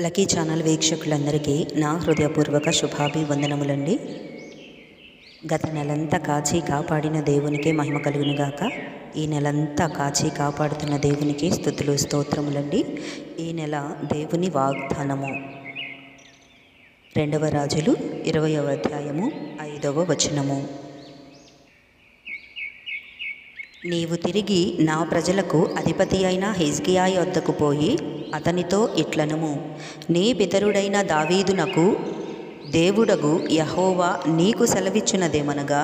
Lucky channel వీక్షకులందరికీ నా హృదయపూర్వక శుభాభివందనములండి. గత నెలంతా కాచి కాపాడిన దేవునికే మహిమ కలుగునుగాక. ఈ నెలంతా కాచి కాపాడుతున్న దేవునికి స్తుతులు స్తోత్రములండి. ఈ నెల దేవుని వాగ్దానము 2వ రాజులు 20వ అధ్యాయము 5వ వచనము. నీవు తిరిగి నా ప్రజలకు అధిపతి అయిన హిజ్కియా యొద్దకు పోయి అతనితో ఇట్లనుము, నీ పితరుడైన దావీదునకు దేవుడగు యెహోవా నీకు సెలవిచ్చినదేమనగా,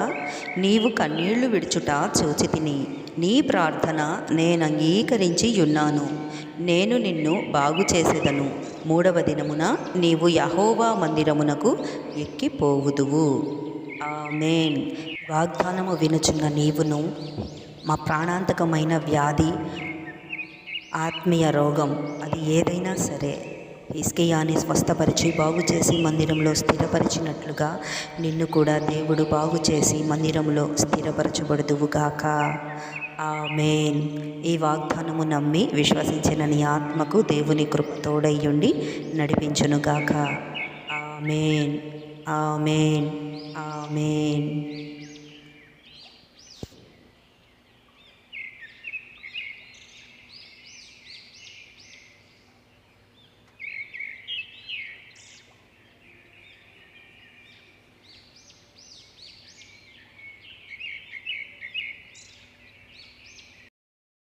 నీవు కన్నీళ్లు విడుచుట చూచితిని, నీ ప్రార్థన నేను అంగీకరించి యున్నాను, నేను నిన్ను బాగు చేసేదను. 3వ దినమున నీవు యెహోవా మందిరమునకు ఎక్కిపోవుదువు. ఆమేన్. వాగ్దానము వినుచున్న నీవును, మా ప్రాణాంతకమైన వ్యాధి, ఆత్మీయ రోగం అది ఏదైనా సరే హిజ్కియాని స్వస్థపరిచి బాగు చేసి మందిరంలో స్థిరపరిచినట్లుగా నిన్ను కూడా దేవుడు బాగు చేసి మందిరంలో స్థిరపరచబడుదువుగాక. ఆమేన్. ఈ వాగ్దానము నమ్మి విశ్వసించిన నీ ఆత్మకు దేవుని కృప తోడయ్యుండి నడిపించునుగాక. ఆమేన్. ఆమేన్. ఆమేన్.